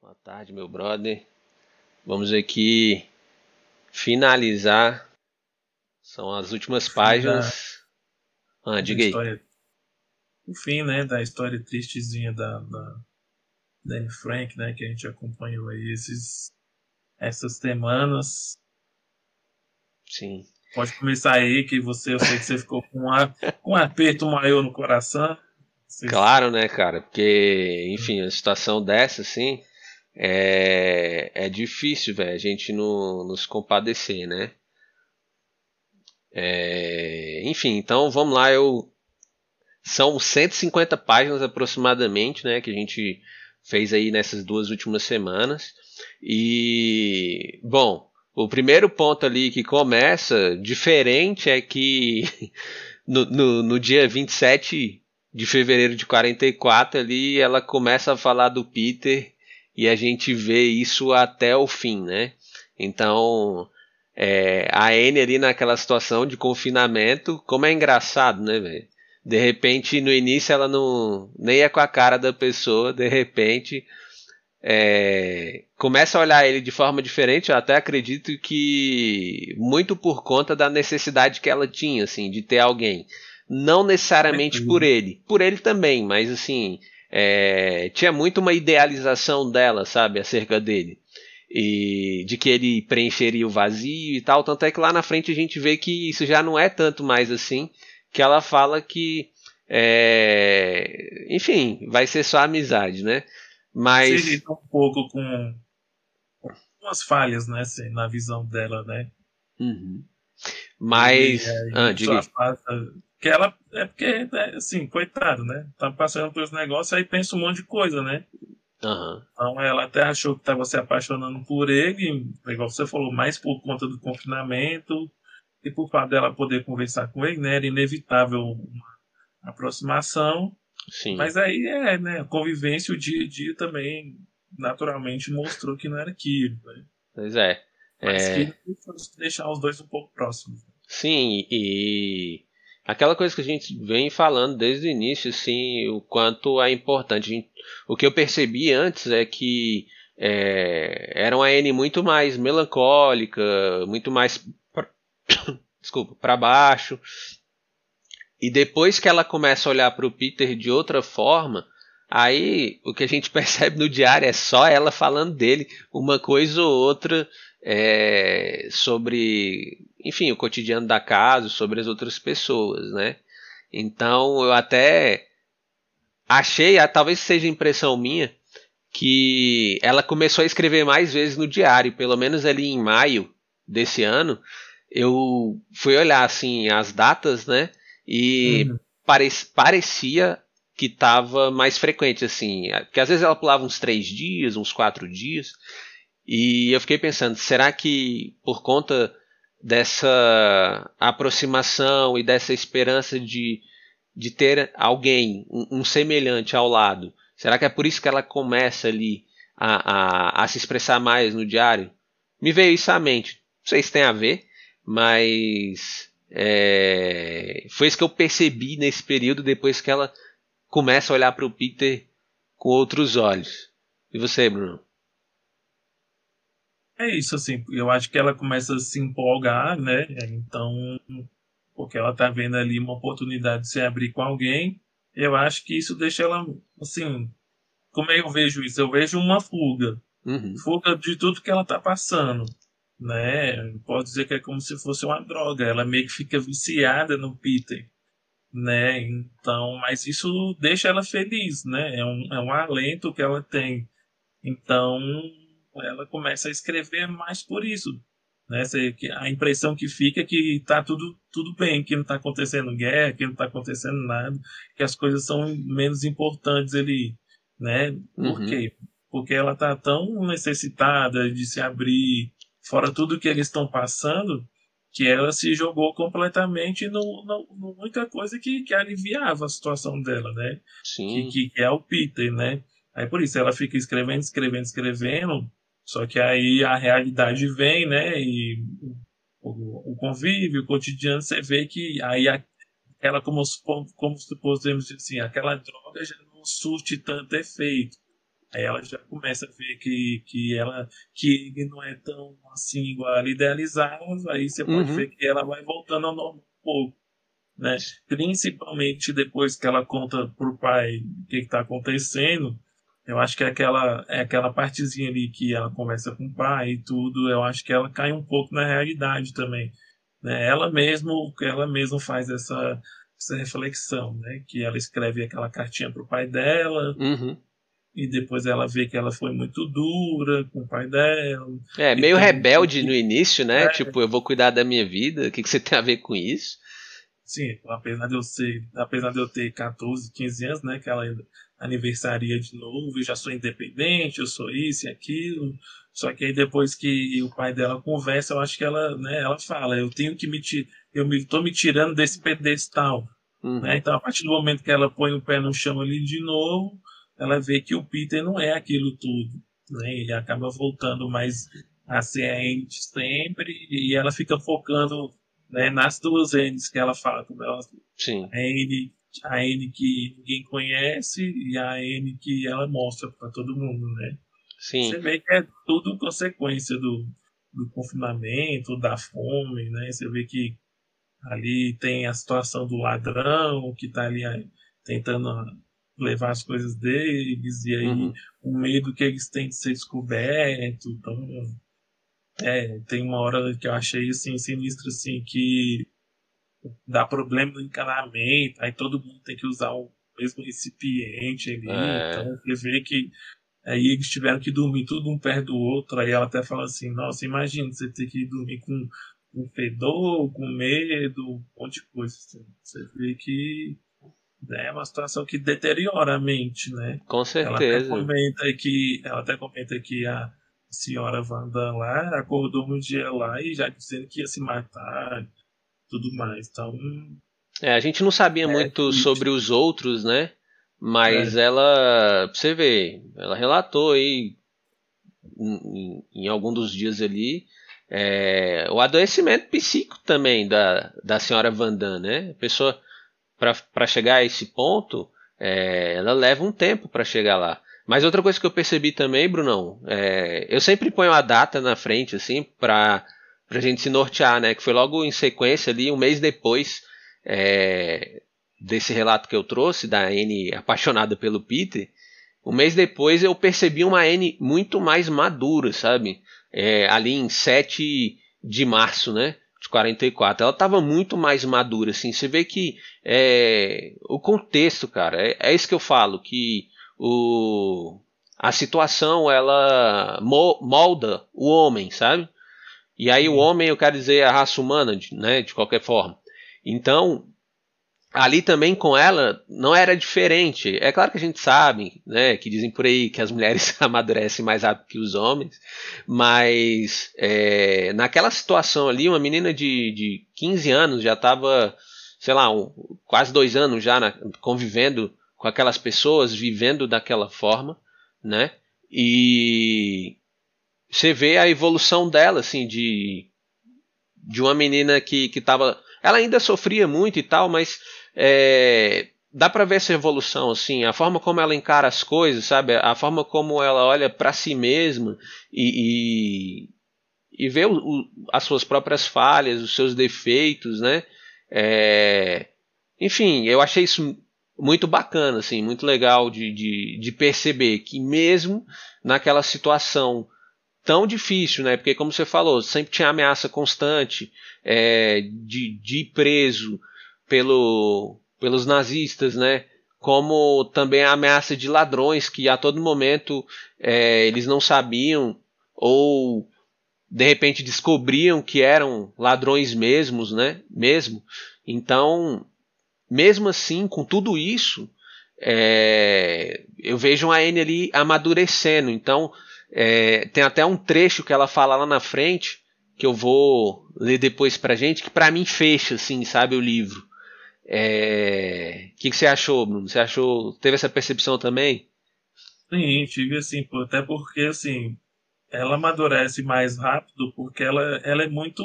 Boa tarde, meu brother. Vamos aqui finalizar. São as últimas Fim páginas. da Diga aí. história, o fim, né, da história tristezinha da Anne Frank, né, que a gente acompanhou aí essas semanas. Sim. Pode começar aí, que eu sei que você ficou com um aperto maior no coração. Vocês, Claro, né, cara? Porque, enfim, a situação dessa, assim, é difícil, velho, a gente não nos compadecer, né? Enfim, então vamos lá. São 150 páginas aproximadamente, né, que a gente fez aí nessas duas últimas semanas. E, bom, o primeiro ponto ali que começa diferente é que no dia 27 de fevereiro de 44 ali ela começa a falar do Peter e a gente vê isso até o fim, né? Então, a Anne ali naquela situação de confinamento, como é engraçado, né, velho? De repente, no início ela não nem é com a cara da pessoa, de repente começa a olhar ele de forma diferente. Eu até acredito que muito por conta da necessidade que ela tinha, assim, de ter alguém. Não necessariamente por ele também, mas assim, tinha muito uma idealização dela, sabe, acerca dele. E de que ele preencheria o vazio e tal. Tanto é que lá na frente a gente vê que isso já não é tanto mais assim, que ela fala que, enfim, vai ser só amizade, né? se Mas irrita um pouco com umas falhas, né, assim, na visão dela, né? uhum. E Mas. aí isso Diga aí. afasta. Que ela é porque, né, assim, coitado, né? Tá passando pelos negócios, aí pensa um monte de coisa, né? Aham. Então ela até achou que estava se apaixonando por ele, igual você falou, mais por conta do confinamento e por fato dela poder conversar com ele, né? Era inevitável uma aproximação, Sim. mas aí né? A convivência, o dia a dia também naturalmente mostrou que não era aquilo, né? Pois é. Mas que É. não fosse deixar os dois um pouco próximos. Sim, e aquela coisa que a gente vem falando desde o início, assim, o quanto é importante. O que eu percebi antes é que era uma Anne muito mais melancólica, muito mais, desculpa, para baixo. E depois que ela começa a olhar para o Peter de outra forma, aí o que a gente percebe no diário é só ela falando dele, uma coisa ou outra sobre, enfim, o cotidiano da casa, sobre as outras pessoas, né? Então eu até achei, talvez seja impressão minha, que ela começou a escrever mais vezes no diário, pelo menos ali em maio desse ano, eu fui olhar assim as datas, né? E Uhum. parecia que estava mais frequente assim, porque às vezes ela pulava uns 3 dias, uns 4 dias, e eu fiquei pensando, será que por conta dessa aproximação e dessa esperança de ter alguém, um semelhante ao lado, será que é por isso que ela começa ali a se expressar mais no diário? Me veio isso à mente. Não sei se tem a ver, mas foi isso que eu percebi nesse período depois que ela começa a olhar para o Peter com outros olhos. E você, Bruno? É isso, assim, eu acho que ela começa a se empolgar, né? Então, porque ela tá vendo ali uma oportunidade de se abrir com alguém, eu acho que isso deixa ela, assim, como é que eu vejo isso? Eu vejo uma fuga, Uhum, fuga de tudo que ela tá passando, né? Pode dizer que é como se fosse uma droga, ela meio que fica viciada no Peter, né? Então, mas isso deixa ela feliz, né? É um alento que ela tem. Então, ela começa a escrever mais por isso. Né? A impressão que fica é que está tudo bem, que não está acontecendo guerra, que não está acontecendo nada, que as coisas são menos importantes ali. Né? Por uhum, quê? Porque ela está tão necessitada de se abrir, fora tudo que eles estão passando, que ela se jogou completamente no única coisa que aliviava a situação dela, né? sim, Que é o Peter, né? Aí por isso ela fica escrevendo, escrevendo, escrevendo, só que aí a realidade vem, né? E o convívio, o cotidiano, você vê que aí aquela, como se podemos dizer assim, aquela droga já não surte tanto efeito. Aí ela já começa a ver que ele não é tão assim igual ela idealizava, aí você pode Uhum. ver que ela vai voltando ao normal um pouco, né? Principalmente depois que ela conta pro pai o que está acontecendo. Eu acho que é aquela partezinha ali que ela conversa com o pai e tudo, eu acho que ela cai um pouco na realidade também, né? Ela mesma faz essa reflexão, né? Que ela escreve aquela cartinha pro pai dela Uhum. e depois ela vê que ela foi muito dura com o pai dela É, e meio também vê rebelde no que início, né? é, Tipo, eu vou cuidar da minha vida, o que que você tem a ver com isso? sim, apesar de eu ter 14, 15 anos, né, que ela aniversaria de novo, eu já sou independente, eu sou isso e aquilo. Só que aí depois que o pai dela conversa, eu acho que ela, né, ela fala, eu tenho que tô me tirando desse pedestal, né? Uhum. Então, a partir do momento que ela põe o pé no chão ali de novo, ela vê que o Peter não é aquilo tudo, né? Ele acaba voltando mais a ser a Anne de sempre e ela fica focando, né, nas duas N's que ela fala, como ela, Sim, a N, a N que ninguém conhece e a N que ela mostra para todo mundo, né? sim. Você vê que é tudo consequência do confinamento, da fome, né? Você vê que ali tem a situação do ladrão que está ali tentando levar as coisas deles e aí Uhum. o medo que eles têm de ser descoberto. Então, tem uma hora que eu achei assim sinistro assim que dá problema no encanamento, aí todo mundo tem que usar o mesmo recipiente ali, então É, você vê que aí eles tiveram que dormir tudo um perto do outro, aí ela até fala assim, nossa, imagina você ter que dormir com fedor, com medo, um monte de coisa. Assim. Você vê que, né, é uma situação que deteriora a mente, né? com certeza. Ela até comenta que a senhora Wanda lá acordou um dia lá e já dizendo que ia se matar, tudo mais. Então, É, a gente não sabia é muito sobre crítico. os outros, né? Mas É, ela, pra você ver, ela relatou aí em algum dos dias ali o adoecimento psíquico também da senhora Van Damme, né? A pessoa, para chegar a esse ponto, ela leva um tempo para chegar lá. Mas outra coisa que eu percebi também, Brunão, eu sempre ponho a data na frente, assim, pra gente se nortear, né? Que foi logo em sequência ali, um mês depois desse relato que eu trouxe, da Anne apaixonada pelo Peter. Um mês depois eu percebi uma Anne muito mais madura, sabe? Ali em 7 de março, né? De 44. Ela estava muito mais madura, assim. Você vê que o contexto, cara, é isso que eu falo, que a situação ela molda o homem, sabe? E aí o sim. homem, eu quero dizer a raça humana, né? De qualquer forma. Então, ali também com ela não era diferente. É claro que a gente sabe, né, que dizem por aí que as mulheres amadurecem mais rápido que os homens, mas naquela situação ali, uma menina de 15 anos já estava, sei lá, quase 2 anos já convivendo com aquelas pessoas, vivendo daquela forma, né? E você vê a evolução dela, assim, de uma menina que tava. Ela ainda sofria muito e tal, mas dá pra ver essa evolução, assim, a forma como ela encara as coisas, sabe? A forma como ela olha pra si mesma e vê as suas próprias falhas, os seus defeitos, né? Enfim, eu achei isso muito bacana, assim, muito legal de perceber que mesmo naquela situação tão difícil, né? Porque como você falou, sempre tinha ameaça constante de ir preso pelos nazistas, né? Como também a ameaça de ladrões que a todo momento eles não sabiam ou de repente descobriam que eram ladrões mesmos, né? Mesmo. Então, mesmo assim, com tudo isso, eu vejo a Anne ali amadurecendo. Então, tem até um trecho que ela fala lá na frente, que eu vou ler depois pra gente, que pra mim fecha, assim, sabe, o livro. Que você achou, Bruno? Você achou, teve essa percepção também? Sim, tive assim, até porque assim, ela amadurece mais rápido porque ela é muito,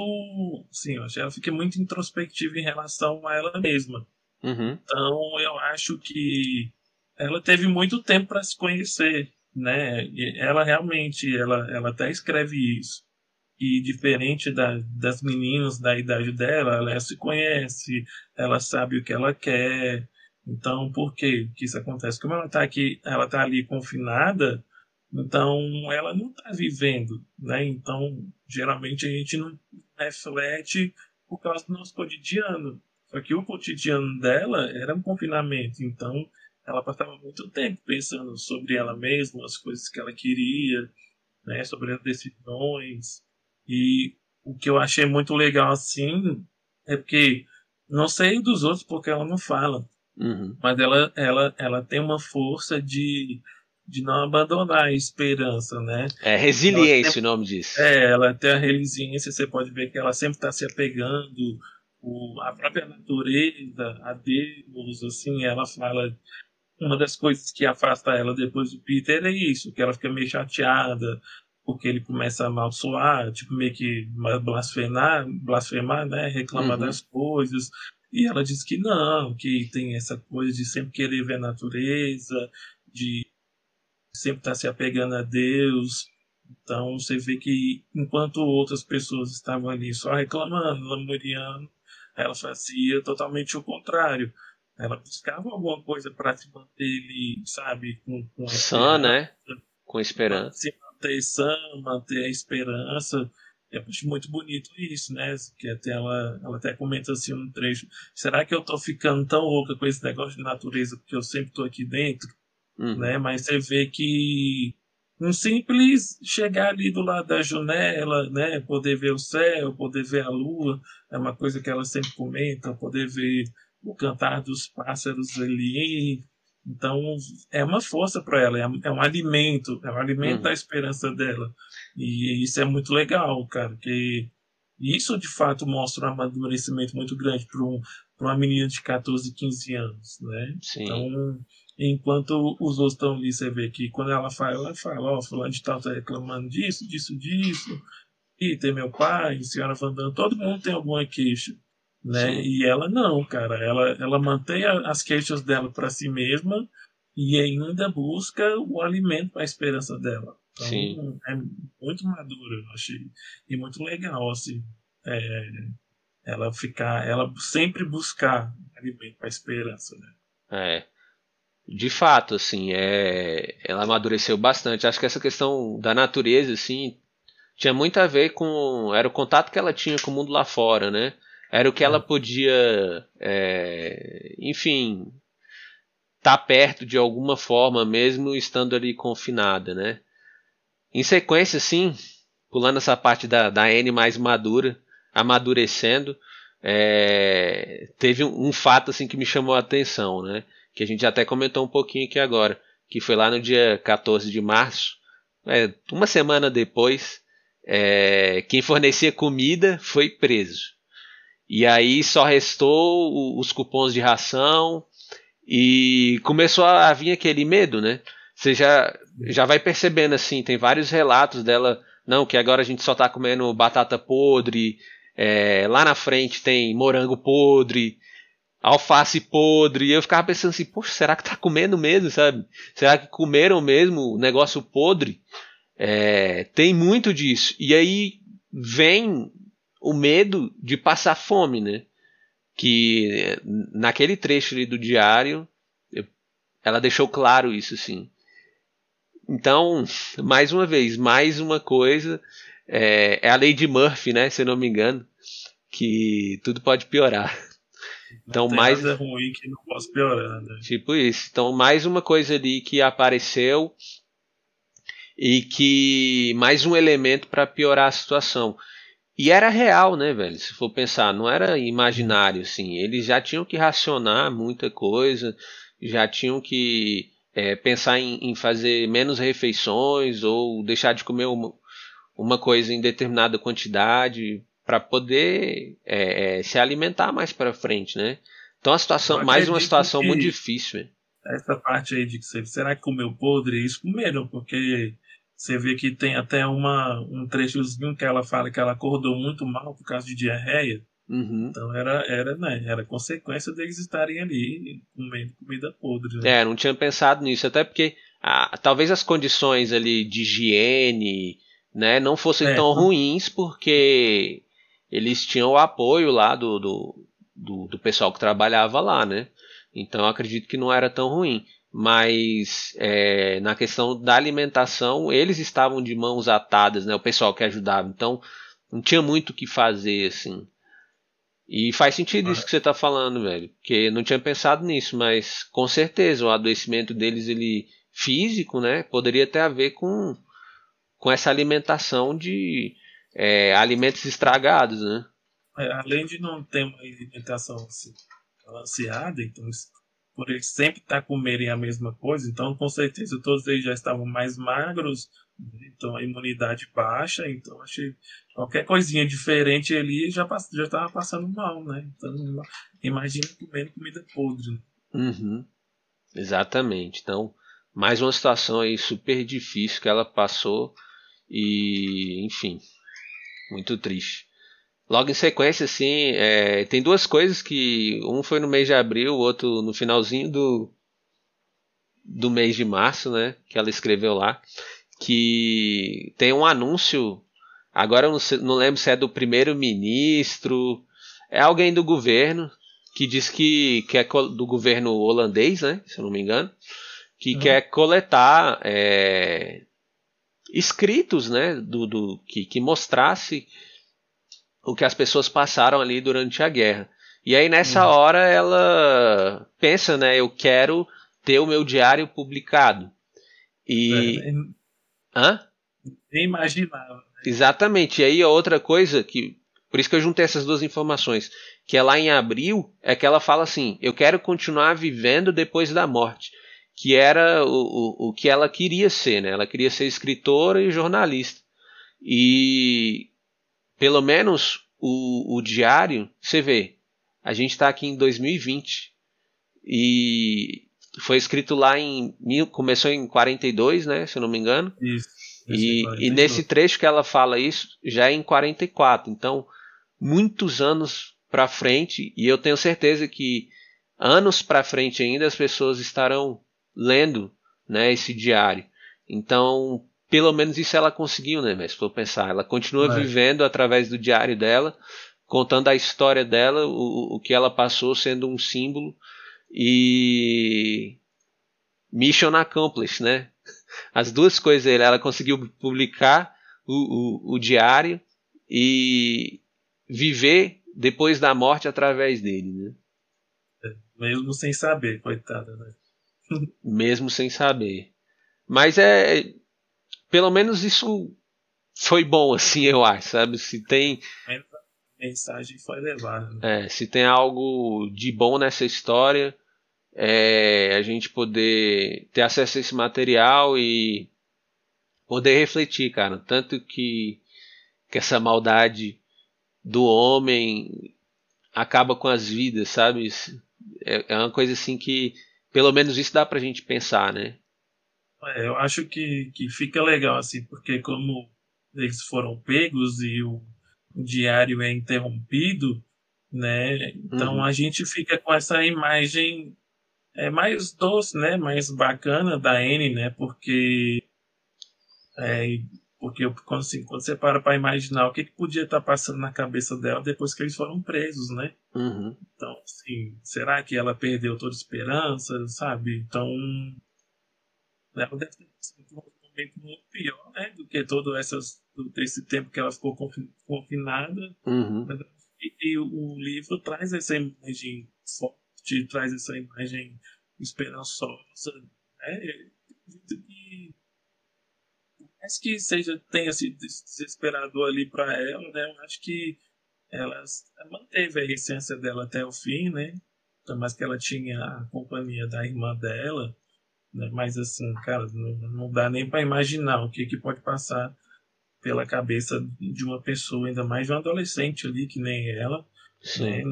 sim, eu acho que ela fica muito introspectiva em relação a ela mesma. Uhum, Então, eu acho que ela teve muito tempo para se conhecer, né? E ela realmente, ela até escreve isso. E diferente das meninas da idade dela, ela se conhece, ela sabe o que ela quer. Então, por quê que isso acontece? Como ela está aqui, ela está ali confinada, então ela não está vivendo, né? Então, geralmente a gente não reflete por causa do nosso cotidiano. Só que o cotidiano dela era um confinamento, então ela passava muito tempo pensando sobre ela mesma, as coisas que ela queria, né, sobre as decisões. E o que eu achei muito legal assim é porque não sei dos outros porque ela não fala, Uhum. mas ela tem uma força de não abandonar a esperança, né? É Ela resiliência o sempre, nome disso. ela tem a resiliência, você pode ver que ela sempre está se apegando a própria natureza, a Deus, assim, ela fala uma das coisas que afasta ela depois do Peter é isso, que ela fica meio chateada, porque ele começa a amaldiçoar, tipo, meio que blasfemar, né? Reclamar Uhum. das coisas. E ela diz que não, que tem essa coisa de sempre querer ver a natureza, de sempre estar se apegando a Deus. Então você vê que enquanto outras pessoas estavam ali só reclamando, lamuriando, ela fazia totalmente o contrário. Ela buscava alguma coisa para se manter ali, sabe, com a Sã, esperança, né? Com esperança. se manter sã, manter a esperança. Eu acho muito bonito isso, né? Que até ela até comenta assim um trecho. Será que eu tô ficando tão louca com esse negócio de natureza porque eu sempre tô aqui dentro? Uhum. Né? Mas você vê que um simples chegar ali do lado da janela, né? Poder ver o céu, poder ver a lua, é uma coisa que ela sempre comenta, poder ver o cantar dos pássaros ali. Então, é uma força para ela, é um alimento da Uhum. esperança dela. E isso é muito legal, cara, que isso de fato mostra um amadurecimento muito grande para uma menina de 14, 15 anos, né? Sim. Então, enquanto os outros estão ali, você vê que quando ela fala, ó, fulano de tal tá reclamando disso, disso, disso, e tem meu pai, senhora Van Damme, todo mundo tem alguma queixa, né? Sim. E ela não, cara, ela mantém as queixas dela para si mesma e ainda busca o alimento para a esperança dela. Sim. Então, é muito madura, eu achei, e muito legal, assim, é, ela sempre buscar alimento para a esperança, né? É. De fato, assim, ela amadureceu bastante. Acho que essa questão da natureza, assim, tinha muito a ver com. Era o contato que ela tinha com o mundo lá fora, né? Era o que ela É, podia, enfim, estar perto de alguma forma, mesmo estando ali confinada, né? Em sequência, assim, pulando essa parte da Anne mais madura, amadurecendo, teve um fato assim que me chamou a atenção, né? Que a gente até comentou um pouquinho aqui agora, que foi lá no dia 14 de março, uma semana depois, quem fornecia comida foi preso. E aí só restou os cupons de ração e começou a vir aquele medo, né? Você já vai percebendo assim, tem vários relatos dela, não, que agora a gente só tá comendo batata podre, lá na frente tem morango podre, alface podre, e eu ficava pensando assim, poxa, será que tá comendo mesmo, sabe? Será que comeram mesmo negócio podre? Tem muito disso. E aí vem o medo de passar fome, né? Que naquele trecho ali do diário, ela deixou claro isso, assim. Então, mais uma vez, mais uma coisa, é a lei de Murphy, né? Se eu não me engano, que tudo pode piorar. não Então, tem nada mais ruim que não possa piorar, né? tipo isso. Então, mais uma coisa ali que apareceu e que mais um elemento para piorar a situação. E era real, né, velho? Se for pensar, não era imaginário, assim. Eles já tinham que racionar muita coisa, já tinham que pensar em fazer menos refeições ou deixar de comer uma coisa em determinada quantidade para poder se alimentar mais para frente, né? Então a Eu situação, mais uma acredito situação muito que difícil, velho. essa parte aí de que você, será que comeu podre? Eles comeram, porque você vê que tem até um trechozinho que ela fala que ela acordou muito mal por causa de diarreia. Uhum. Então era consequência deles estarem ali comendo comida podre, né? Não tinha pensado nisso, até porque talvez as condições ali de higiene, né, não fossem É, tão ruins, porque eles tinham o apoio lá do pessoal que trabalhava lá, né? Então eu acredito que não era tão ruim. Mas na questão da alimentação, eles estavam de mãos atadas, né? O pessoal que ajudava. Então não tinha muito o que fazer, assim. E faz sentido isso que você tá falando, velho. Porque não tinha pensado nisso, mas com certeza o adoecimento deles, ele físico, né? Poderia ter a ver com essa alimentação de alimentos estragados, né? além de não ter uma alimentação assim, balanceada, então por eles sempre estar comerem a mesma coisa, então com certeza todos eles já estavam mais magros, né? Então a imunidade baixa, então acho que qualquer coisinha diferente ali já estava passando mal, né? Então imagina comendo comida podre. Né? Uhum, exatamente. Então, mais uma situação aí super difícil que ela passou e, enfim, muito triste. Logo em sequência, assim, tem duas coisas que um foi no mês de abril, o outro no finalzinho do mês de março, né? Que ela escreveu lá, que tem um anúncio. Agora eu não lembro se é do primeiro-ministro, é alguém do governo que diz que é do governo holandês, né? Se eu não me engano, que Uhum. quer coletar escritos, né? Que mostrasse o que as pessoas passaram ali durante a guerra. E aí nessa Uhum. hora ela pensa, né? Eu quero ter o meu diário publicado. E. Nem, Hã? nem imaginava. Exatamente. E aí a outra coisa que. Por isso que eu juntei essas duas informações. Que é lá em abril, é que ela fala assim: eu quero continuar vivendo depois da morte. Que era o que ela queria ser, né? Ela queria ser escritora e jornalista. E pelo menos o diário, você vê, a gente está aqui em 2020 e foi escrito lá começou em 42, né, se eu não me engano, Isso, isso em e nesse 42. trecho que ela fala isso já é em 44, então muitos anos para frente, e eu tenho certeza que anos para frente ainda as pessoas estarão lendo, né, esse diário. Então, pelo menos isso ela conseguiu, né? Mas se for pensar, ela continua É, vivendo através do diário dela, contando a história dela, o que ela passou, sendo um símbolo e mission accomplished, né? As duas coisas, ela conseguiu publicar o diário e viver depois da morte através dele, né? mesmo sem saber, coitada, né? Mesmo sem saber. Mas pelo menos isso foi bom, assim, eu acho, sabe? A mensagem foi levada. Né? Se tem algo de bom nessa história, a gente poder ter acesso a esse material e poder refletir, cara. Tanto que essa maldade do homem acaba com as vidas, sabe? É uma coisa assim que, pelo menos isso dá pra gente pensar, né? Eu acho que fica legal assim, porque como eles foram pegos e o diário é interrompido, né? Então Uhum, a gente fica com essa imagem mais doce, né? Mais bacana da Anne, né? É, porque quando, assim, quando você para imaginar o que podia estar passando na cabeça dela depois que eles foram presos, né? uhum. Então, assim, será que ela perdeu toda esperança, sabe? Então, ela deve ter sido um momento muito pior, né? Do que todo esse tempo que ela ficou confinada. Uhum. E o livro traz essa imagem forte, traz essa imagem esperançosa, né? Eu acredito que mais que tenha sido desesperador ali para ela, né? Eu acho que ela manteve a essência dela até o fim, né? Então, mas que ela tinha a companhia da irmã dela, né? Mas assim, cara, não dá nem para imaginar o que pode passar pela cabeça de uma pessoa, ainda mais de um adolescente ali que nem ela, né? Sim.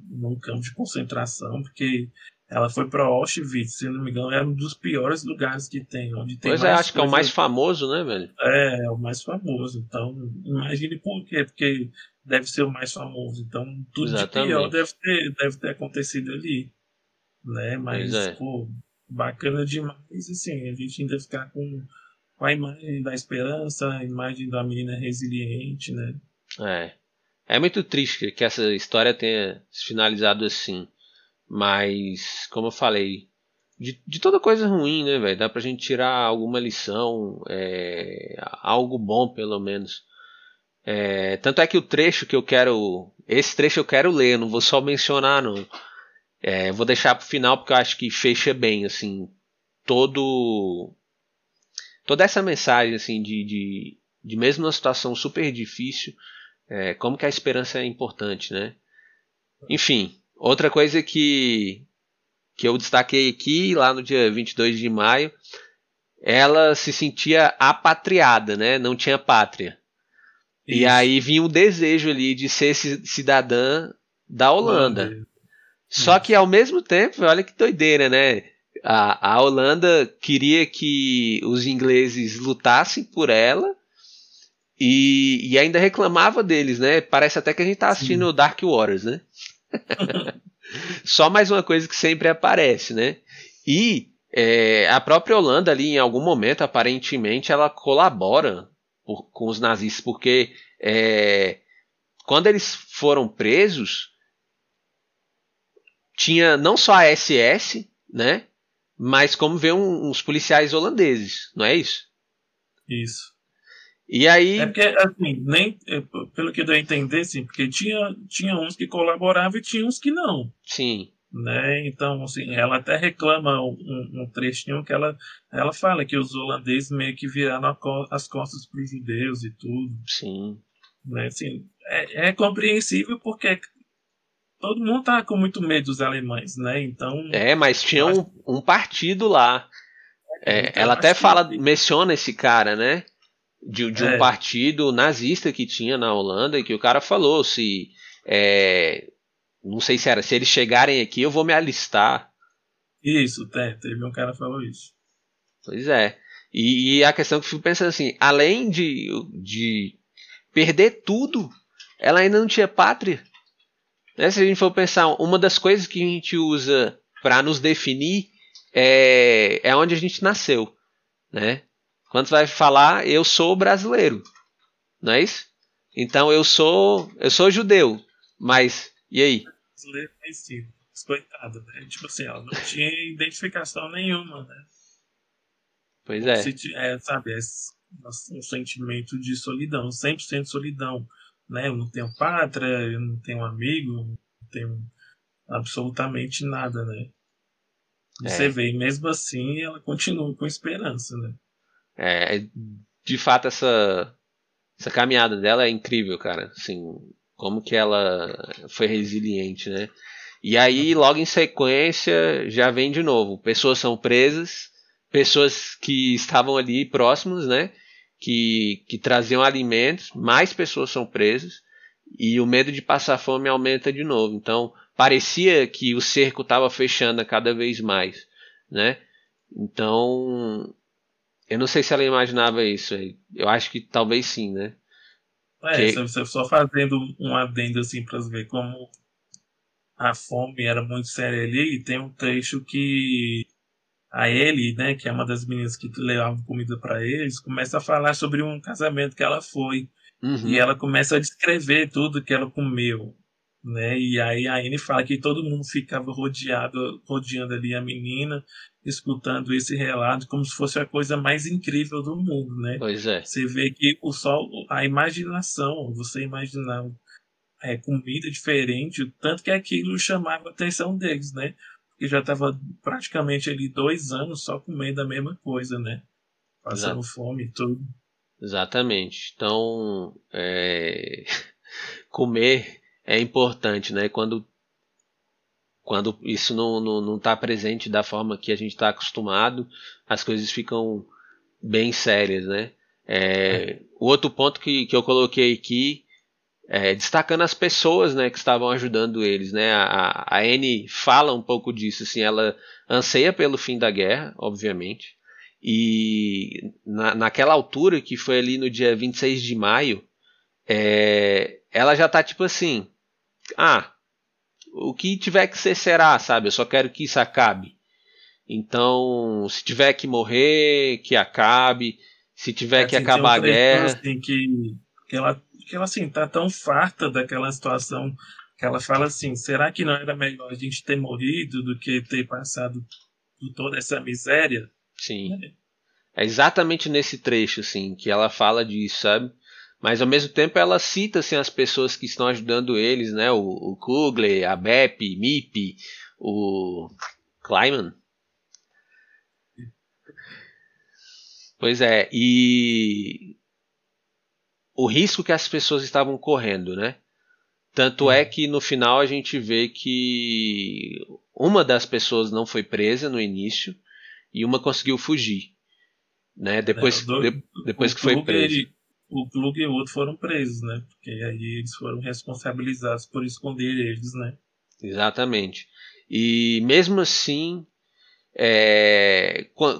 Num campo de concentração, porque ela foi para Auschwitz, se não me engano, era um dos piores lugares que tem, onde tem Pois é, mais acho que é o mais coisa. famoso, né, velho? É o mais famoso. Então, imagine por quê, porque deve ser o mais famoso. Então, tudo de pior Exatamente. deve ter acontecido ali, né? Pois Mas, é. pô, bacana demais, assim, a gente ainda ficar com a imagem da esperança, a imagem da menina resiliente, né? É. É muito triste que essa história tenha se finalizado assim. Mas, como eu falei, de toda coisa ruim, né, velho? Dá pra gente tirar alguma lição, algo bom pelo menos. Tanto é que o trecho que eu quero. Esse trecho eu quero ler, não vou só mencionar, não. Vou deixar pro final porque eu acho que fecha bem, assim, todo. Toda essa mensagem, assim, de mesmo uma situação super difícil, como que a esperança é importante, né? Enfim, outra coisa que eu destaquei aqui, lá no dia 22 de maio, ela se sentia apatriada, né? Não tinha pátria. E Isso, aí vinha o desejo ali de ser cidadã da Holanda. holandês, Só que isso. ao mesmo tempo, olha que doideira, né? A Holanda queria que os ingleses lutassem por ela e ainda reclamava deles, né? Parece até que a gente tá assistindo Sim. o Dark Waters, né? Só mais uma coisa que sempre aparece, né? E a própria Holanda ali, em algum momento, aparentemente, ela colabora com os nazistas, porque quando eles foram presos, tinha não só a SS, né? Mas como vê uns policiais holandeses, não é isso? Isso. E É aí, porque, assim, nem, pelo que deu a entender, assim, porque tinha uns que colaboravam e tinha uns que não, sim, né? Então, assim, ela até reclama um trechinho que ela fala que os holandeses meio que viraram as costas para os judeus e tudo, sim. né? Assim, é compreensível porque todo mundo tá com muito medo dos alemães, né? Mas Eu tinha acho, um partido lá. então, Ela eu até acho que menciona esse cara, né? De um é partido nazista que tinha na Holanda e que o cara falou se não sei se era se eles chegarem aqui eu vou me alistar. isso, teve um cara que falou isso. Pois é. E a questão que eu fico pensando assim, além de perder tudo, ela ainda não tinha pátria. Né? Se a gente for pensar, uma das coisas que a gente usa para nos definir é onde a gente nasceu, né? Quando você vai falar, eu sou brasileiro, não é isso? Então eu sou judeu, mas e aí? Brasileiro conhecido. Coitado, né? Tipo assim, ela não tinha identificação nenhuma, né? Pois Como se, é, sabe, um sentimento de solidão, 100% solidão, né? Eu não tenho pátria, eu não tenho amigo, não tenho absolutamente nada, né? Você é, vê, e mesmo assim ela continua com esperança, né? de fato essa caminhada dela é incrível, cara. Assim, como que ela foi resiliente, né? E aí, logo em sequência, já vem de novo. Pessoas são presas, pessoas que estavam ali próximos, né? Que traziam alimentos, mais pessoas são presas, e o medo de passar fome aumenta de novo. Então, parecia que o cerco estava fechando a cada vez mais, né? Então, eu não sei se ela imaginava isso. Eu acho que talvez sim, né? Que, Você só fazendo um adendo assim para ver como a fome era muito séria ali, e tem um trecho que a Ellie, né, que é uma das meninas que levava comida para eles, começa a falar sobre um casamento que ela foi. E uhum, ela começa a descrever tudo que ela comeu, né? E aí a Anne fala que todo mundo ficava rodeando ali a menina, escutando esse relato como se fosse a coisa mais incrível do mundo, né? pois é, Você vê que a imaginação, você imaginar comida diferente, o tanto que aquilo chamava a atenção deles, né? Porque já estava praticamente ali 2 anos só comendo a mesma coisa, né? Passando exa- fome e tudo. exatamente. Então, comer é importante, né? Quando isso não está presente da forma que a gente está acostumado, as coisas ficam bem sérias, né? É, O outro ponto que eu coloquei aqui destacando as pessoas, né, que estavam ajudando eles, né? A Anne fala um pouco disso, assim, ela anseia pelo fim da guerra, obviamente, e naquela altura, que foi ali no dia 26 de maio, ela já tá tipo assim, o que tiver que ser será, sabe? Eu só quero que isso acabe. Então, se tiver que morrer, que acabe. Se tiver que Assim, tem acabar um a trechinho guerra, assim que ela assim, tá tão farta daquela situação que ela fala assim, será que não era melhor a gente ter morrido do que ter passado por toda essa miséria? sim. Né? É exatamente nesse trecho, assim, que ela fala disso, sabe? Mas ao mesmo tempo ela cita assim, as pessoas que estão ajudando eles, né? O Kugler, a Bep, Mip, o Kleiman. Pois é, e o risco que as pessoas estavam correndo, né? Tanto é Sim. que no final a gente vê que uma das pessoas não foi presa no início e uma conseguiu fugir, né? Né? Depois O que foi Kluger, preso. o Kluger e o outro foram presos, né? Porque aí eles foram responsabilizados por esconder eles, né? Exatamente. E mesmo assim,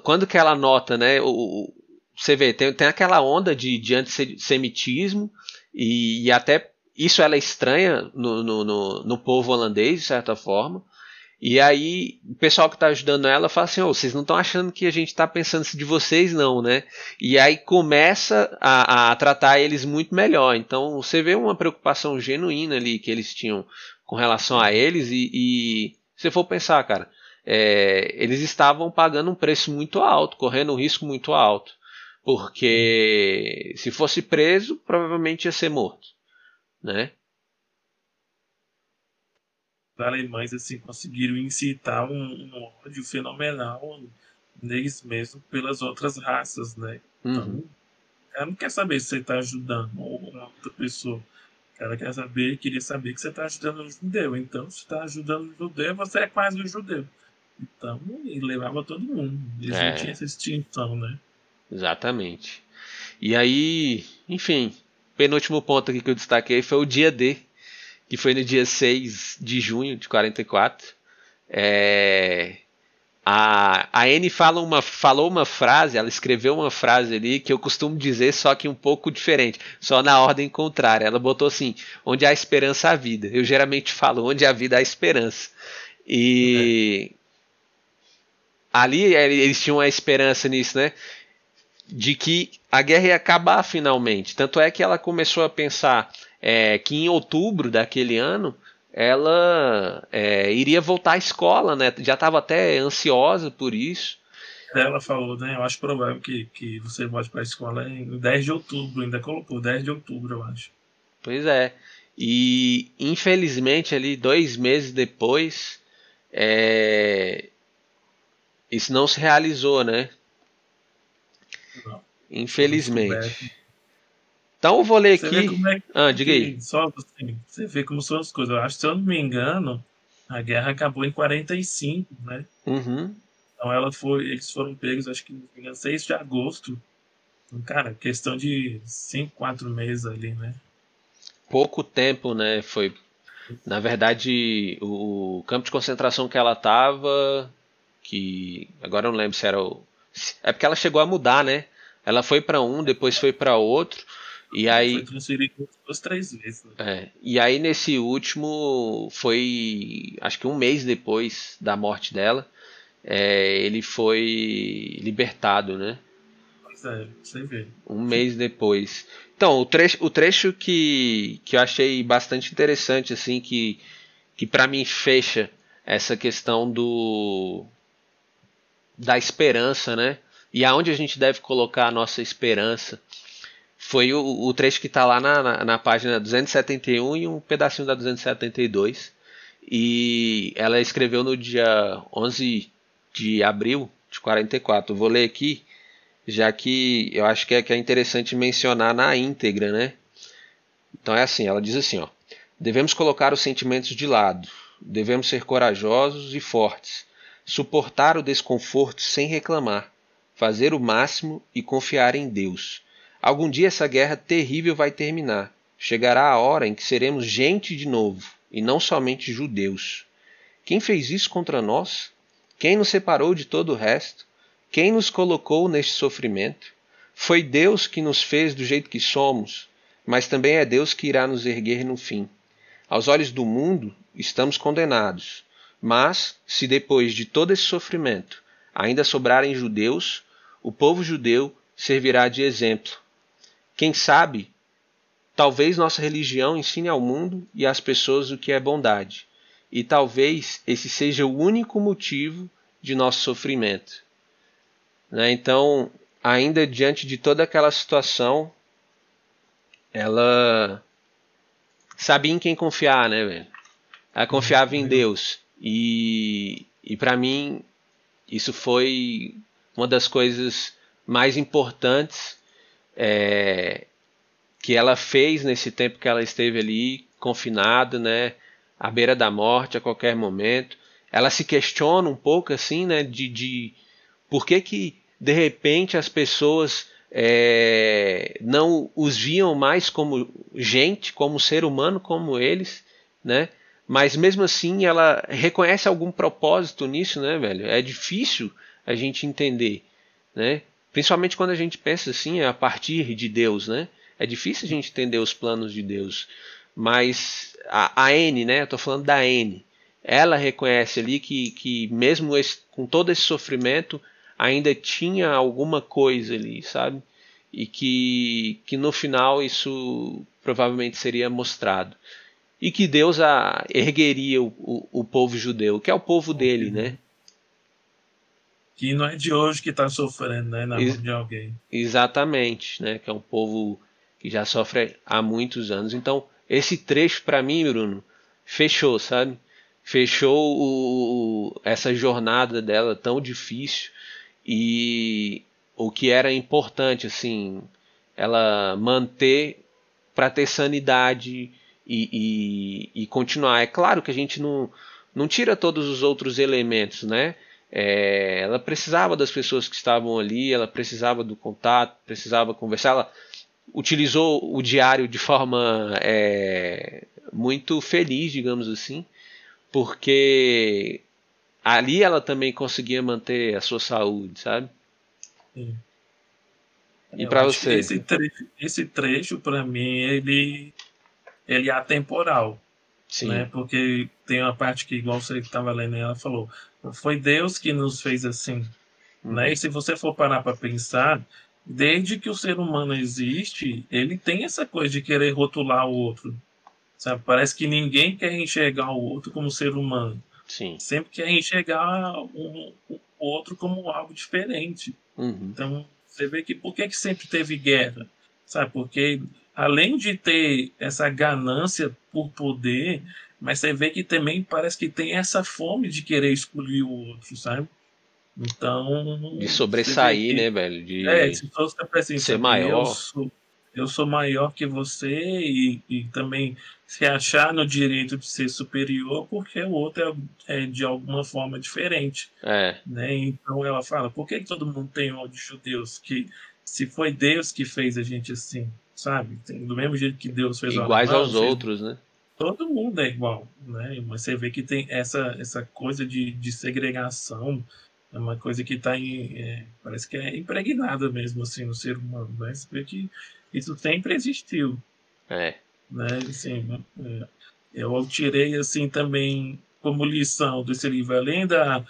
quando que ela nota, né? Você vê, tem aquela onda de antissemitismo e até isso ela é estranha no povo holandês, de certa forma. E aí, o pessoal que está ajudando ela fala assim: oh, vocês não estão achando que a gente está pensando de vocês, não, né? E aí começa a tratar eles muito melhor. Então, você vê uma preocupação genuína ali que eles tinham com relação a Sim. eles. E se for pensar, cara, eles estavam pagando um preço muito alto, correndo um risco muito alto. Sim. Porque se fosse preso, provavelmente ia ser morto, né? Os alemães assim conseguiram incitar um ódio fenomenal neles mesmo pelas outras raças, né? Uhum. Então, ela não quer saber se você está ajudando uma outra pessoa. Ela queria saber que você está ajudando um judeu. Então, se está ajudando um judeu, você é quase um judeu. Então, ele levava todo mundo. Eles não tinham É, essa distinção, né? exatamente. E aí, enfim, penúltimo ponto aqui que eu destaquei foi o dia D, que foi no dia 6 de junho de 44. É, a Anne falou uma frase, ela escreveu uma frase ali que eu costumo dizer, só que um pouco diferente, só na ordem contrária. Ela botou assim: onde há esperança há vida. Eu geralmente falo: onde há vida há esperança. É, E ali eles tinham a esperança nisso, né? De que a guerra ia acabar finalmente. Tanto é que ela começou a pensar que em outubro daquele ano ela iria voltar à escola, né? Já estava até ansiosa por isso. ela falou, né? Eu acho provável que você volte para a escola em 10 de outubro. Ainda colocou 10 de outubro, eu acho. Pois é. E infelizmente ali 2 meses depois é, isso não se realizou, né? Não. Foram descobertos. Infelizmente. Então eu vou ler Você vê aqui. como é Ah, diga aí. que só assim, você vê como são as coisas. Eu acho, se eu não me engano, a guerra acabou em 45, né? Uhum. Então eles foram pegos, acho que no dia 6 de agosto. Então, cara, questão de 5, 4 meses ali, né? Pouco tempo, né? Foi. Na verdade, o campo de concentração que ela estava, que agora eu não lembro se era o. É porque ela chegou a mudar, né? Ela foi para um, depois foi para outro, e Foi aí, transferido 2, 3 vezes, né? e aí nesse último foi, acho que um mês depois da morte dela, ele foi libertado, né? Pois é, você vê. Um mês depois. Então, o trecho que eu achei bastante interessante, assim, que para mim fecha essa questão da esperança, né? E aonde a gente deve colocar a nossa esperança. Foi o trecho que está lá na página 271 e um pedacinho da 272. E ela escreveu no dia 11 de abril de 44. Vou ler aqui, já que eu acho que é interessante mencionar na íntegra, né? Então é assim, ela diz assim, ó: devemos colocar os sentimentos de lado, devemos ser corajosos e fortes, suportar o desconforto sem reclamar, fazer o máximo e confiar em Deus. Algum dia essa guerra terrível vai terminar. Chegará a hora em que seremos gente de novo, e não somente judeus. Quem fez isso contra nós? Quem nos separou de todo o resto? Quem nos colocou neste sofrimento? Foi Deus que nos fez do jeito que somos, mas também é Deus que irá nos erguer no fim. Aos olhos do mundo, estamos condenados. Mas, se depois de todo esse sofrimento ainda sobrarem judeus, o povo judeu servirá de exemplo. Quem sabe, talvez nossa religião ensine ao mundo e às pessoas o que é bondade. E talvez esse seja o único motivo de nosso sofrimento. Né? Então, ainda diante de toda aquela situação, ela sabia em quem confiar, né, velho? Ela confiava em Deus. E para mim, isso foi uma das coisas mais importantes que ela fez nesse tempo que ela esteve ali, confinada, né, à beira da morte a qualquer momento. Ela se questiona um pouco, assim, né, de por que de repente as pessoas não os viam mais como gente, como ser humano, como eles, né? Mas mesmo assim ela reconhece algum propósito nisso, né, velho? É difícil a gente entender, né? Principalmente quando a gente pensa assim, a partir de Deus, né? É difícil a gente entender os planos de Deus. Mas a Anne, né? Eu tô falando da Anne. Ela reconhece ali que mesmo com todo esse sofrimento, ainda tinha alguma coisa ali, sabe? E que no final isso provavelmente seria mostrado. E que Deus ergueria o povo judeu, que é o povo dele, né? Que não é de hoje que está sofrendo, né, na mão de alguém. Exatamente, né? Que é um povo que já sofre há muitos anos. Então, esse trecho para mim, Bruno, fechou, sabe? Fechou essa jornada dela tão difícil e o que era importante, assim, ela manter para ter sanidade e continuar. É claro que a gente não tira todos os outros elementos, né? Ela precisava das pessoas que estavam ali, ela precisava do contato, precisava conversar. Ela utilizou o diário de forma muito feliz, digamos assim, porque ali ela também conseguia manter a sua saúde, sabe? Sim. E Eu para acho que você? esse trecho para mim, ele é atemporal, né? Sim. Porque tem uma parte que, igual você estava lendo, ela falou, foi Deus que nos fez assim, né? E Uhum. se você for parar para pensar, desde que o ser humano existe, ele tem essa coisa de querer rotular o outro, sabe? Parece que ninguém quer enxergar o outro como ser humano. Sim. Sempre quer enxergar o outro como algo diferente. Uhum. Então, você vê que por que sempre teve guerra? Sabe? Porque além de ter essa ganância por poder, mas você vê que também parece que tem essa fome de querer excluir o outro, sabe? De Então, você vê sobressair, que né, velho? De se fosse assim, ser sabe, maior. eu sou maior que você e também se achar no direito de ser superior porque o outro é de alguma forma diferente, É. né? Então ela fala, por que todo mundo tem ódio de judeus? Que se foi Deus que fez a gente assim, sabe? Do mesmo jeito que Deus fez o Iguais alemão, aos fez outros, né? todo mundo é igual, né? Mas você vê que tem essa coisa de segregação, é uma coisa que está parece que é impregnada mesmo assim no ser humano, né? Você vê que isso sempre existiu, É. né? Assim, eu tirei assim também como lição desse livro, além da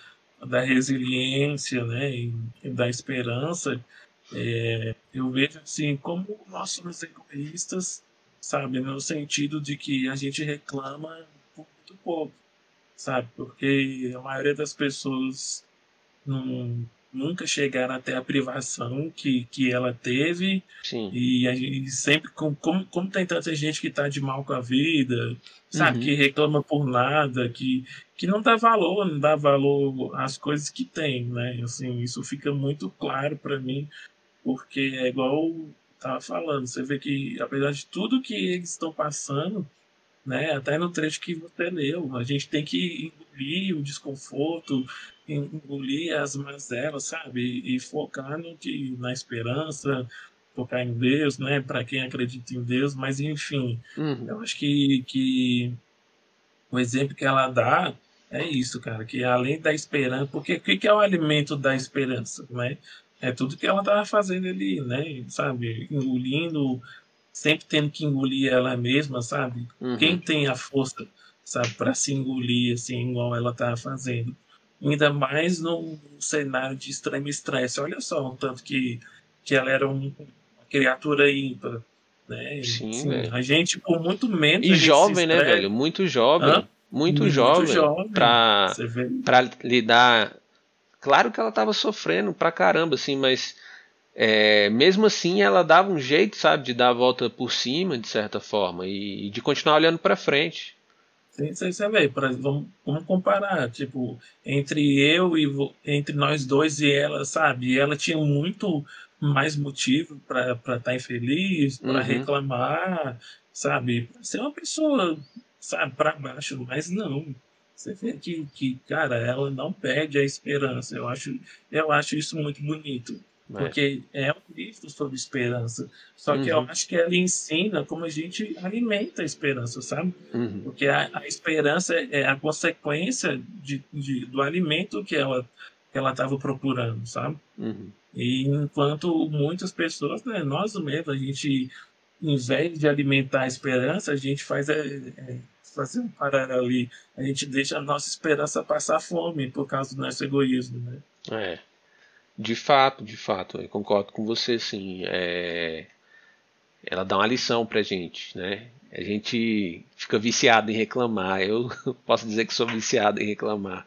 resiliência, né, e da esperança, eu vejo assim como nós somos egoístas, sabe, no sentido de que a gente reclama por muito pouco, sabe, porque a maioria das pessoas nunca chegaram até a privação que ela teve, Sim. e a gente sempre, como tem tanta gente que está de mal com a vida, sabe, Uhum. que reclama por nada, que não dá valor, não dá valor às coisas que tem, né? Assim, isso fica muito claro para mim, porque é igual eu tava falando, você vê que apesar de tudo que eles estão passando, né? Até no trecho que você leu, a gente tem que engolir o desconforto, engolir as mazelas, sabe? E focar na esperança, focar em Deus, né? Para quem acredita em Deus, mas enfim, Uhum. eu acho que o exemplo que ela dá é isso, cara, que além da esperança, porque o que é o alimento da esperança, né? É tudo que ela estava fazendo ali, né? Sabe? Engolindo, sempre tendo que engolir ela mesma, sabe? Quem Uhum. tem a força, sabe, para se engolir assim, igual ela estava fazendo? ainda mais num cenário de extremo estresse. Olha só, o tanto que ela era uma criatura ímpar, né? Sim, Assim, velho. a gente, por muito menos E a gente se jovem, né, velho? estressa. Muito Hã? jovem. Muito Muito jovem jovem, pra, você vê. pra lidar. Claro que ela tava sofrendo pra caramba, assim, mas mesmo assim ela dava um jeito, sabe, de dar a volta por cima, de certa forma, e de continuar olhando pra frente. Você vê, vamos comparar, tipo, entre eu e entre nós dois e ela, sabe? E ela tinha muito mais motivo para estar infeliz, para Uhum, reclamar, sabe? Pra ser uma pessoa, sabe, para baixo, mas não. Você vê cara, ela não perde a esperança. Eu acho isso muito bonito, é, porque é um livro sobre esperança. Só que eu uhum, acho que ela ensina como a gente alimenta a esperança, sabe? uhum, Porque a esperança é a consequência do alimento que ela estava procurando, sabe? uhum. E enquanto muitas pessoas, né, nós mesmos, a gente, em vez de alimentar a esperança, a gente faz fazer um paralelo ali, a gente deixa a nossa esperança passar fome por causa do nosso egoísmo, né? É, de fato, eu concordo com você, sim. Ela dá uma lição pra gente, né? A gente fica viciado em reclamar. Eu posso dizer que sou viciado em reclamar.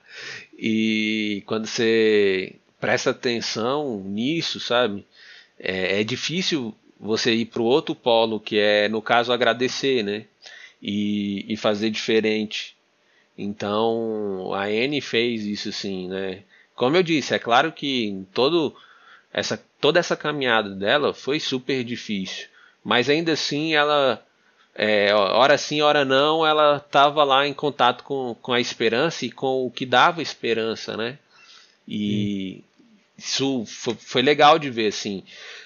E quando você presta atenção nisso, sabe? É difícil você ir pro outro polo, que é, no caso, agradecer, né? E fazer diferente. Então, a Anne fez isso, assim, né? Como eu disse, é claro que toda essa caminhada dela foi super difícil. Mas ainda assim, ela, hora sim, hora não, ela estava lá em contato com a esperança e com o que dava esperança, né? Sim. E isso foi legal de ver, assim.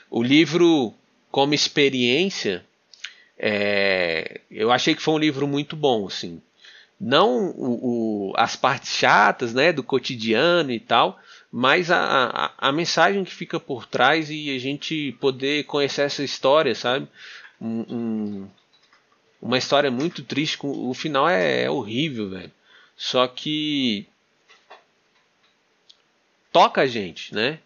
O livro, como experiência, eu achei que foi um livro muito bom, assim. Não as partes chatas, né, do cotidiano e tal, mas a mensagem que fica por trás e a gente poder conhecer essa história, sabe? Um- um- uma história muito triste, o final é horrível, velho. Só que toca a gente, né?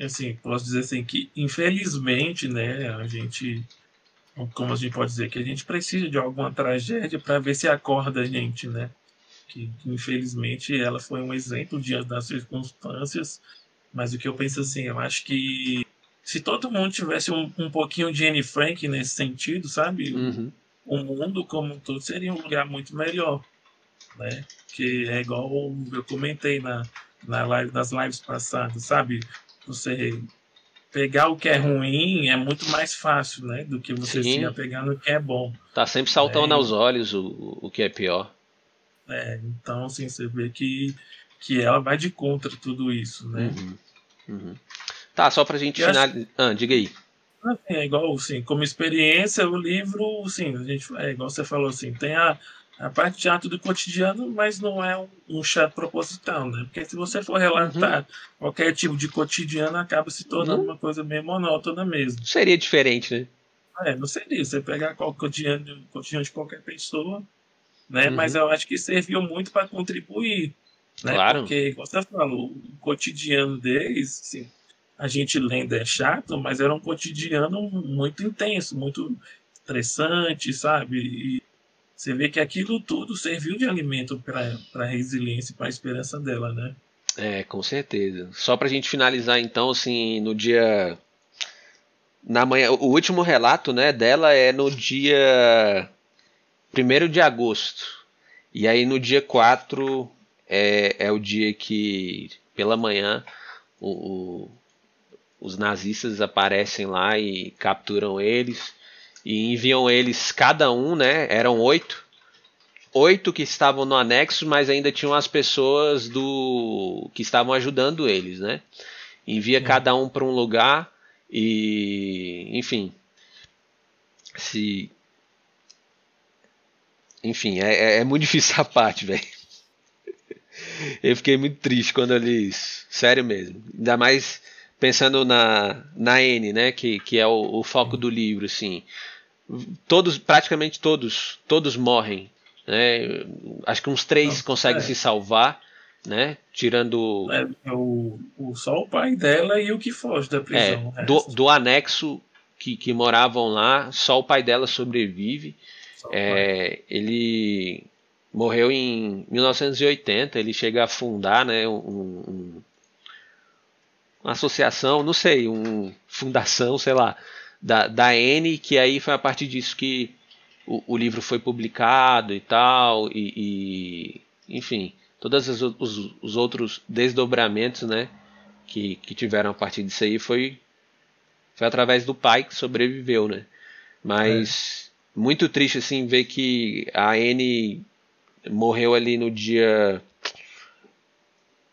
Assim, posso dizer assim que, infelizmente, né, como a gente pode dizer, que a gente precisa de alguma tragédia para ver se acorda a gente, né? Que infelizmente ela foi um exemplo diante das circunstâncias, mas o que eu penso assim, eu acho que se todo mundo tivesse um pouquinho de Anne Frank nesse sentido, sabe? Uhum, O mundo como um todo seria um lugar muito melhor, né? Que é igual eu comentei nas lives passadas, sabe? Você pegar o que é ruim é muito mais fácil, né? Do que você se sim, apegar no que é bom, tá sempre saltando né? aos olhos o que é pior. Então, assim, você vê que ela vai de contra tudo isso, né? Uhum, uhum. Tá, só pra gente E acho finalizar. Ah, diga aí. assim, é igual, assim, como experiência, o livro, assim, a gente, igual você falou, assim, tem a parte de ato do cotidiano, mas não é um chato proposital, né? Porque se você for Uhum. relatar qualquer tipo de cotidiano, acaba se tornando Não uma coisa meio monótona mesmo. seria diferente, né? Não seria, você pegar qual cotidiano de qualquer pessoa, né? Mas Uhum. eu acho que serviu muito para contribuir, né? Claro. Porque, como você falou, o cotidiano deles, assim, a gente lendo é chato, mas era um cotidiano muito intenso, muito estressante, sabe? E você vê que aquilo tudo serviu de alimento para a resiliência e para a esperança dela, né? Com certeza. Só pra gente finalizar então, assim, no dia. Na manhã. O último relato, né, dela é no dia 1º de agosto. E aí no dia 4 é o dia que, pela manhã, o- o- os nazistas aparecem lá e capturam eles. E enviam eles, cada um, né? Eram 8 que estavam no anexo, mas ainda tinham as pessoas do que estavam ajudando eles, né? Envia Sim. cada um para um lugar e, enfim, se, enfim, é muito difícil essa parte, velho. Eu fiquei muito triste quando eu li isso, sério mesmo. Ainda mais pensando na N, né? Que é o foco do livro, assim. Praticamente todos morrem, né? Acho que uns 3 Não, conseguem se salvar. né? Tirando Só o pai dela e o que foge da prisão. O resto, do anexo que moravam lá, só o pai dela sobrevive. só o pai. Ele morreu em 1980. Ele chega a fundar, né, uma associação, não sei, fundação, sei lá, da N, que aí foi a partir disso que o livro foi publicado e tal, enfim, todos os outros desdobramentos, né, que tiveram a partir disso aí foi através do pai que sobreviveu, né? Mas muito triste assim ver que a N morreu ali no dia,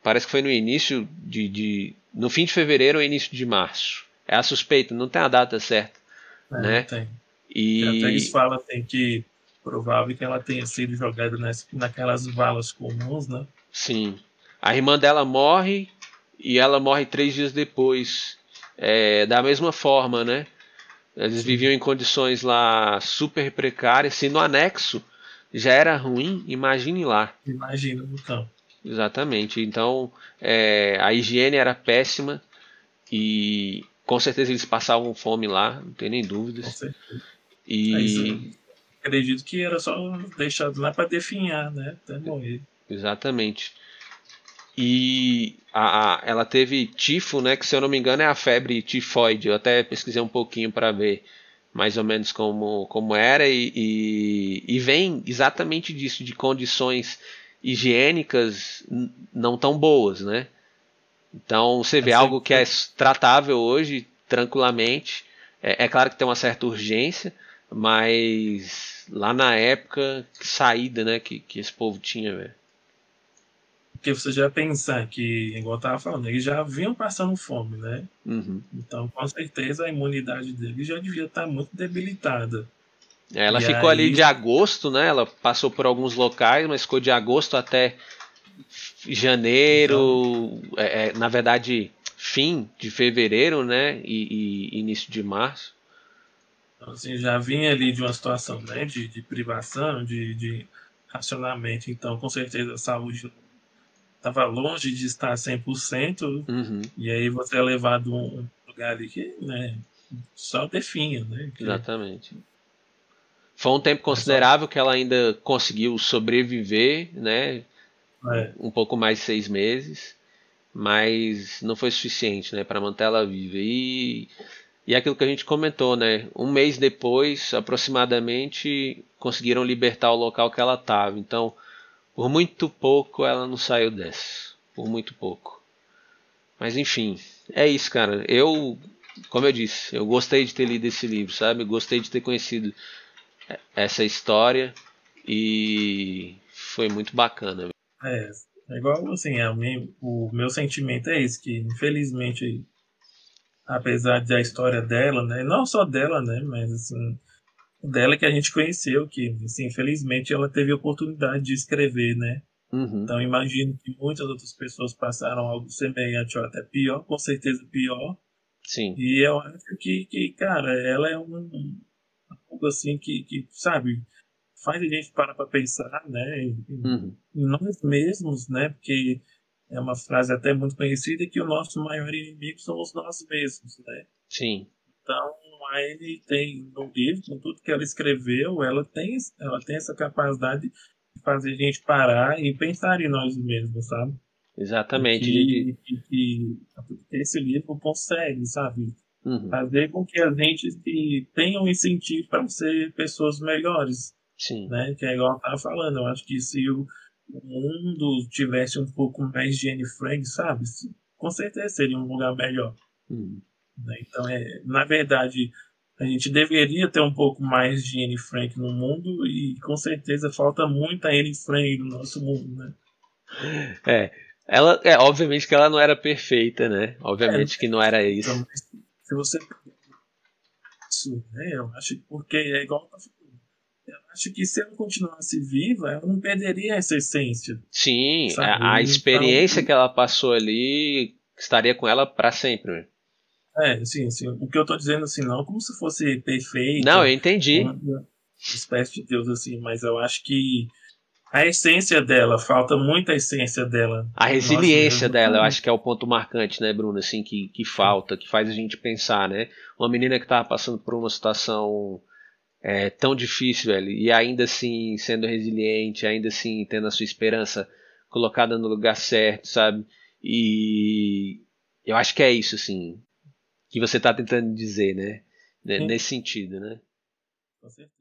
parece que foi no início no fim de fevereiro ou início de março. É a suspeita, não tem a data certa, Não né? tem. Até eles E falam assim, que provável que ela tenha sido jogada naquelas valas comuns, né? sim, a irmã dela morre e ela morre 3 dias depois, da mesma forma, né? Eles Sim, viviam em condições lá super precárias. Se no anexo já era ruim, imagine lá. imagina no campo. Exatamente. Então, a higiene era péssima e com certeza eles passavam fome lá, não tem nem Com dúvidas. certeza. Mas E eu acredito que era só deixado lá para definhar, né? Até morrer. exatamente. E ela teve tifo, né? Que se eu não me engano é a febre tifoide. Eu até pesquisei um pouquinho para ver mais ou menos como era e vem exatamente disso, de condições higiênicas não tão boas, né? Então você vê Essa, algo que é tratável hoje tranquilamente. É claro que tem uma certa urgência, mas lá na época, que saída, né, que esse povo tinha, velho. porque você já pensar que, igual eu tava falando, eles já vinham passando fome, né? Uhum. Então, com certeza, a imunidade deles já devia estar muito debilitada. Ela E ficou ali aí, de agosto, né? Ela passou por alguns locais, mas ficou de agosto até então, janeiro, na verdade, fim de fevereiro, né? E início de março. assim, já vinha ali de uma situação, né, de privação, de racionamento. Então, com certeza, a saúde estava longe de estar 100%. Uhum, E aí você é levado a um lugar ali que, né, só definha, né? Que exatamente. Foi um tempo é só. considerável que ela ainda conseguiu sobreviver, né? É, Um pouco mais de 6 meses, mas não foi suficiente, né, para manter ela viva. E aquilo que a gente comentou, né? Um mês depois, aproximadamente, conseguiram libertar o local que ela estava. Então, por muito pouco ela não saiu dessa. Por muito pouco. Mas enfim, é isso, cara. Como eu disse, eu gostei de ter lido esse livro, sabe? Gostei de ter conhecido essa história e foi muito bacana. é, é igual assim, o meu sentimento é esse, que infelizmente, apesar da história dela, né, não só dela, né, mas assim, dela que a gente conheceu, que assim, infelizmente ela teve a oportunidade de escrever, né. Uhum, Então imagino que muitas outras pessoas passaram algo semelhante ou até pior, com certeza pior. sim. E eu acho que cara, ela é algo assim que, sabe, faz a gente parar para pensar, né, Uhum, em nós mesmos, né, porque é uma frase até muito conhecida que o nosso maior inimigo somos nós mesmos, né. sim. Então, a Anne tem no livro, com tudo que ela escreveu, ela tem essa capacidade de fazer a gente parar e pensar em nós mesmos, sabe? E Exatamente. que esse livro consegue, sabe? Uhum, Fazer com que a gente tenha um incentivo para ser pessoas melhores, sim. né? Que é igual eu estava falando, eu acho que se o mundo tivesse um pouco mais de Anne Frank, sabe? Com certeza seria um lugar melhor, Uhum. né? Então, na verdade, a gente deveria ter um pouco mais de Anne Frank no mundo e com certeza falta muita Anne Frank no nosso mundo, né? É, obviamente que ela não era perfeita, né? Não Obviamente que não era precisa, isso. mas se você isso, né? Eu acho que porque é igual eu tô falando. Eu acho que se ela continuasse viva, ela não perderia essa essência, Sim, sabe? a Então, experiência que ela passou ali estaria com ela para sempre, né? assim, o que eu tô dizendo assim, não como se fosse Não, eu perfeita, entendi. uma espécie de Deus assim, mas eu acho que a essência dela, falta muito a essência dela A em nós resiliência mesmos. dela, eu acho que é o ponto marcante, né, Bruno? Assim, que falta, que faz a gente pensar, né? Uma menina que estava passando por uma situação tão difícil, velho, e ainda assim sendo resiliente, ainda assim tendo a sua esperança colocada no lugar certo, sabe? E eu acho que é isso, assim, que você está tentando dizer, né? Sim, Nesse sentido, né? com certeza.